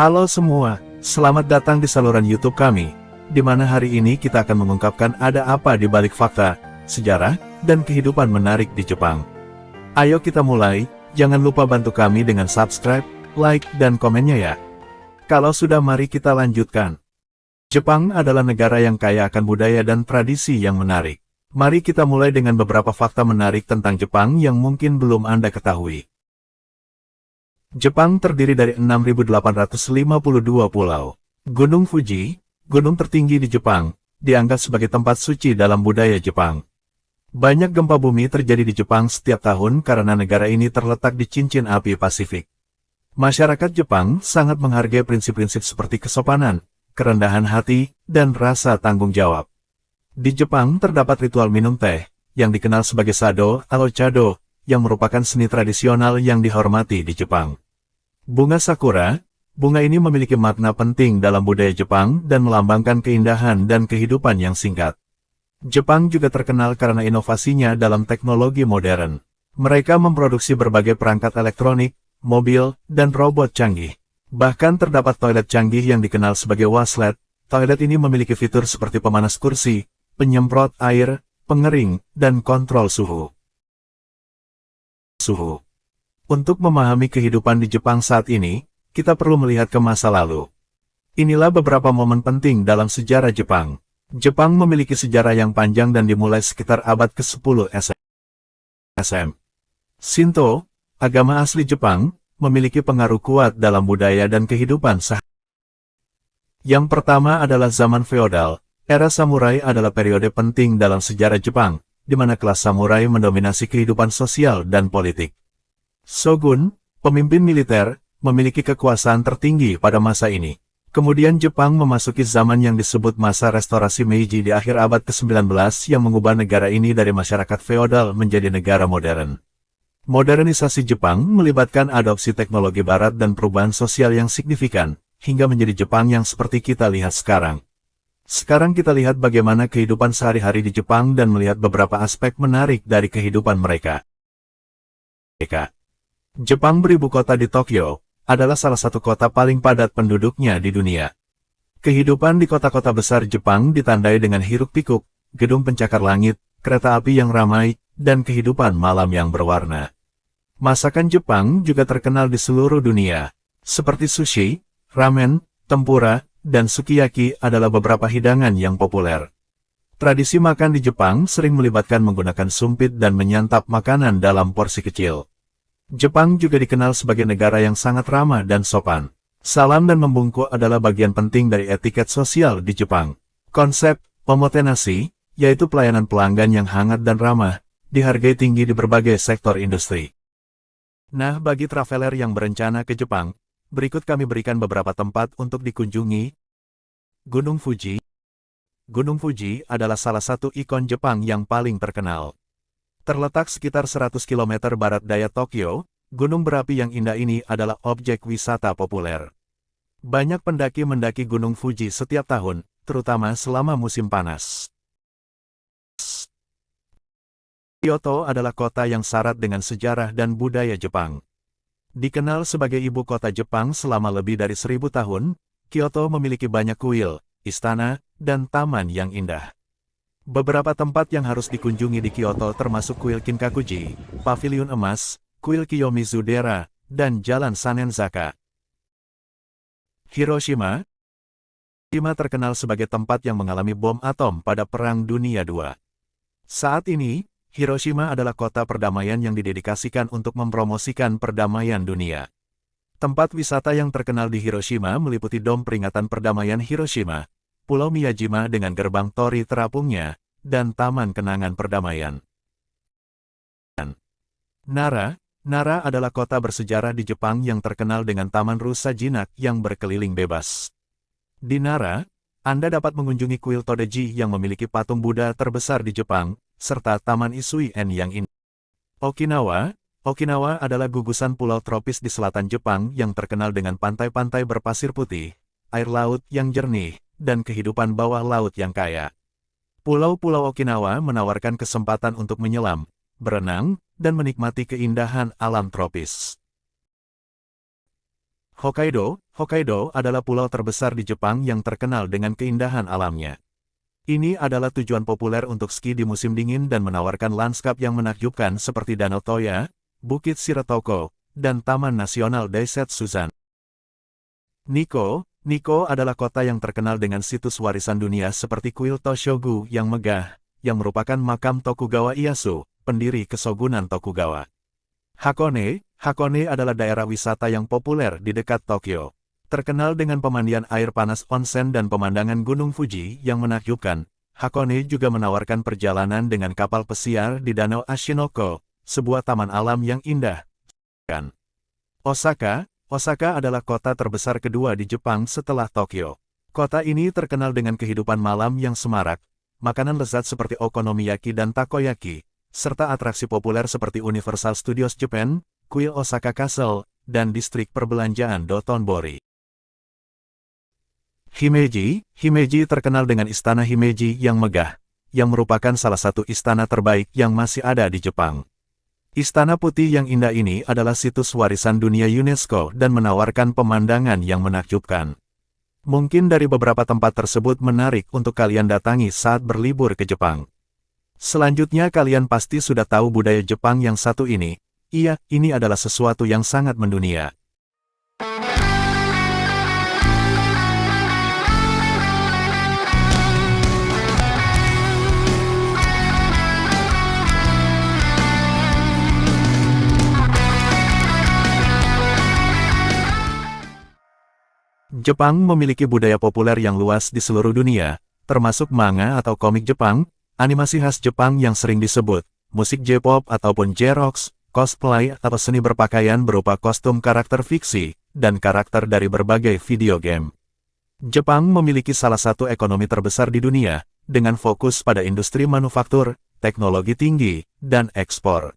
Halo semua, selamat datang di saluran YouTube kami, di mana hari ini kita akan mengungkapkan ada apa di balik fakta, sejarah, dan kehidupan menarik di Jepang. Ayo kita mulai, jangan lupa bantu kami dengan subscribe, like, dan komennya ya. Kalau sudah, mari kita lanjutkan. Jepang adalah negara yang kaya akan budaya dan tradisi yang menarik. Mari kita mulai dengan beberapa fakta menarik tentang Jepang yang mungkin belum Anda ketahui. Jepang terdiri dari 6.852 pulau. Gunung Fuji, gunung tertinggi di Jepang, dianggap sebagai tempat suci dalam budaya Jepang. Banyak gempa bumi terjadi di Jepang setiap tahun karena negara ini terletak di cincin api Pasifik. Masyarakat Jepang sangat menghargai prinsip-prinsip seperti kesopanan, kerendahan hati, dan rasa tanggung jawab. Di Jepang terdapat ritual minum teh, yang dikenal sebagai sado atau chado, yang merupakan seni tradisional yang dihormati di Jepang. Bunga sakura, bunga ini memiliki makna penting dalam budaya Jepang dan melambangkan keindahan dan kehidupan yang singkat. Jepang juga terkenal karena inovasinya dalam teknologi modern. Mereka memproduksi berbagai perangkat elektronik, mobil, dan robot canggih. Bahkan terdapat toilet canggih yang dikenal sebagai waslet. Toilet ini memiliki fitur seperti pemanas kursi, penyemprot air, pengering, dan kontrol suhu. Untuk memahami kehidupan di Jepang saat ini, kita perlu melihat ke masa lalu. Inilah beberapa momen penting dalam sejarah Jepang. Jepang memiliki sejarah yang panjang dan dimulai sekitar abad ke-10 SM. Shinto, agama asli Jepang, memiliki pengaruh kuat dalam budaya dan kehidupan sehari-hari. Yang pertama adalah zaman feodal. Era samurai adalah periode penting dalam sejarah Jepang, di mana kelas samurai mendominasi kehidupan sosial dan politik. Shogun, pemimpin militer, memiliki kekuasaan tertinggi pada masa ini. Kemudian Jepang memasuki zaman yang disebut masa restorasi Meiji di akhir abad ke-19 yang mengubah negara ini dari masyarakat feodal menjadi negara modern. Modernisasi Jepang melibatkan adopsi teknologi barat dan perubahan sosial yang signifikan, hingga menjadi Jepang yang seperti kita lihat sekarang. Sekarang kita lihat bagaimana kehidupan sehari-hari di Jepang dan melihat beberapa aspek menarik dari kehidupan mereka. Jepang beribu kota di Tokyo, adalah salah satu kota paling padat penduduknya di dunia. Kehidupan di kota-kota besar Jepang ditandai dengan hiruk-pikuk, gedung pencakar langit, kereta api yang ramai, dan kehidupan malam yang berwarna. Masakan Jepang juga terkenal di seluruh dunia, seperti sushi, ramen, tempura, dan sukiyaki adalah beberapa hidangan yang populer. Tradisi makan di Jepang sering melibatkan menggunakan sumpit dan menyantap makanan dalam porsi kecil. Jepang juga dikenal sebagai negara yang sangat ramah dan sopan. Salam dan membungkuk adalah bagian penting dari etiket sosial di Jepang. Konsep omotenashi, yaitu pelayanan pelanggan yang hangat dan ramah, dihargai tinggi di berbagai sektor industri. Nah, bagi traveler yang berencana ke Jepang, berikut kami berikan beberapa tempat untuk dikunjungi. Gunung Fuji. Gunung Fuji adalah salah satu ikon Jepang yang paling terkenal. Terletak sekitar 100 km barat daya Tokyo, gunung berapi yang indah ini adalah objek wisata populer. Banyak pendaki mendaki Gunung Fuji setiap tahun, terutama selama musim panas. Kyoto adalah kota yang syarat dengan sejarah dan budaya Jepang. Dikenal sebagai ibu kota Jepang selama lebih dari 1000 tahun, Kyoto memiliki banyak kuil, istana, dan taman yang indah. Beberapa tempat yang harus dikunjungi di Kyoto termasuk kuil Kinkakuji, Paviliun Emas, kuil Kiyomizu-dera, dan Jalan Sanenzaka. Hiroshima. Hiroshima terkenal sebagai tempat yang mengalami bom atom pada Perang Dunia II. Saat ini, Hiroshima adalah kota perdamaian yang didedikasikan untuk mempromosikan perdamaian dunia. Tempat wisata yang terkenal di Hiroshima meliputi Dom Peringatan Perdamaian Hiroshima, Pulau Miyajima dengan gerbang Torii terapungnya, dan Taman Kenangan Perdamaian. Nara adalah kota bersejarah di Jepang yang terkenal dengan Taman Rusa Jinak yang berkeliling bebas. Di Nara, Anda dapat mengunjungi kuil Todeji yang memiliki patung Buddha terbesar di Jepang, serta Taman Isui-en yang indah. Okinawa adalah gugusan pulau tropis di selatan Jepang yang terkenal dengan pantai-pantai berpasir putih, air laut yang jernih, dan kehidupan bawah laut yang kaya. Pulau-pulau Okinawa menawarkan kesempatan untuk menyelam, berenang, dan menikmati keindahan alam tropis. Hokkaido Hokkaido adalah pulau terbesar di Jepang yang terkenal dengan keindahan alamnya. Ini adalah tujuan populer untuk ski di musim dingin dan menawarkan lanskap yang menakjubkan seperti Danau Toya, Bukit Shiratoko, dan Taman Nasional Daisetsuzan. Nikko adalah kota yang terkenal dengan situs warisan dunia seperti kuil Toshogu yang megah, yang merupakan makam Tokugawa Ieyasu, pendiri Kesogunan Tokugawa. Hakone adalah daerah wisata yang populer di dekat Tokyo. Terkenal dengan pemandian air panas onsen dan pemandangan Gunung Fuji yang menakjubkan, Hakone juga menawarkan perjalanan dengan kapal pesiar di Danau Ashinoko, sebuah taman alam yang indah. Osaka adalah kota terbesar kedua di Jepang setelah Tokyo. Kota ini terkenal dengan kehidupan malam yang semarak, makanan lezat seperti okonomiyaki dan takoyaki, serta atraksi populer seperti Universal Studios Japan, kuil Osaka Castle, dan distrik perbelanjaan Dotonbori. Himeji terkenal dengan Istana Himeji yang megah, yang merupakan salah satu istana terbaik yang masih ada di Jepang. Istana Putih yang indah ini adalah situs warisan dunia UNESCO dan menawarkan pemandangan yang menakjubkan. Mungkin dari beberapa tempat tersebut menarik untuk kalian datangi saat berlibur ke Jepang. Selanjutnya kalian pasti sudah tahu budaya Jepang yang satu ini. Iya, ini adalah sesuatu yang sangat mendunia. Jepang memiliki budaya populer yang luas di seluruh dunia, termasuk manga atau komik Jepang, animasi khas Jepang yang sering disebut, musik J-pop ataupun J-rocks, cosplay atau seni berpakaian berupa kostum karakter fiksi, dan karakter dari berbagai video game. Jepang memiliki salah satu ekonomi terbesar di dunia, dengan fokus pada industri manufaktur, teknologi tinggi, dan ekspor.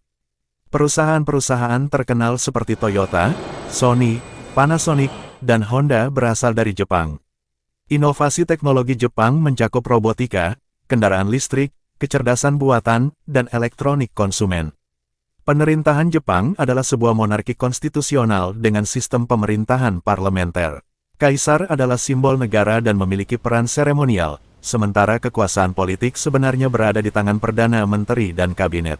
Perusahaan-perusahaan terkenal seperti Toyota, Sony, Panasonic, dan Honda berasal dari Jepang. Inovasi teknologi Jepang mencakup robotika, kendaraan listrik, kecerdasan buatan, dan elektronik konsumen. Pemerintahan Jepang adalah sebuah monarki konstitusional dengan sistem pemerintahan parlementer. Kaisar adalah simbol negara dan memiliki peran seremonial, sementara kekuasaan politik sebenarnya berada di tangan Perdana Menteri dan Kabinet.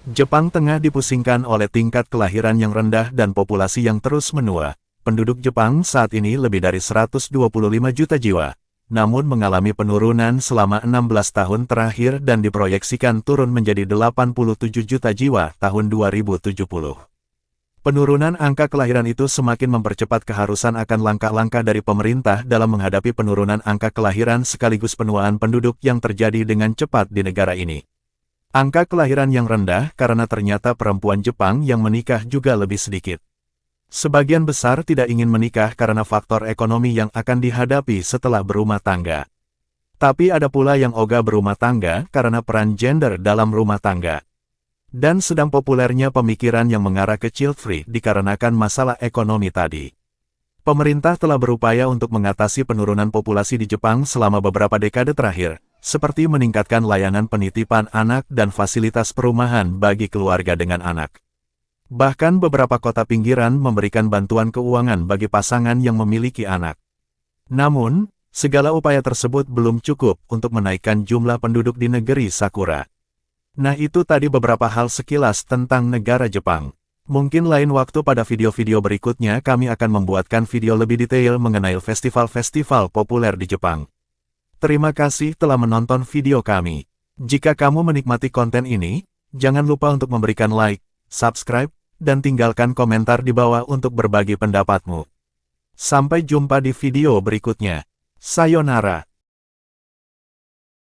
Jepang tengah dipusingkan oleh tingkat kelahiran yang rendah dan populasi yang terus menua. Penduduk Jepang saat ini lebih dari 125 juta jiwa, namun mengalami penurunan selama 16 tahun terakhir dan diproyeksikan turun menjadi 87 juta jiwa tahun 2070. Penurunan angka kelahiran itu semakin mempercepat keharusan akan langkah-langkah dari pemerintah dalam menghadapi penurunan angka kelahiran sekaligus penuaan penduduk yang terjadi dengan cepat di negara ini. Angka kelahiran yang rendah karena ternyata perempuan Jepang yang menikah juga lebih sedikit. Sebagian besar tidak ingin menikah karena faktor ekonomi yang akan dihadapi setelah berumah tangga. Tapi ada pula yang ogah berumah tangga karena peran gender dalam rumah tangga. Dan sedang populernya pemikiran yang mengarah ke child-free dikarenakan masalah ekonomi tadi. Pemerintah telah berupaya untuk mengatasi penurunan populasi di Jepang selama beberapa dekade terakhir, seperti meningkatkan layanan penitipan anak dan fasilitas perumahan bagi keluarga dengan anak. Bahkan beberapa kota pinggiran memberikan bantuan keuangan bagi pasangan yang memiliki anak. Namun, segala upaya tersebut belum cukup untuk menaikkan jumlah penduduk di negeri Sakura. Nah itu tadi beberapa hal sekilas tentang negara Jepang. Mungkin lain waktu pada video-video berikutnya kami akan membuatkan video lebih detail mengenai festival-festival populer di Jepang. Terima kasih telah menonton video kami. Jika kamu menikmati konten ini, jangan lupa untuk memberikan like, subscribe, dan tinggalkan komentar di bawah untuk berbagi pendapatmu. Sampai jumpa di video berikutnya. Sayonara.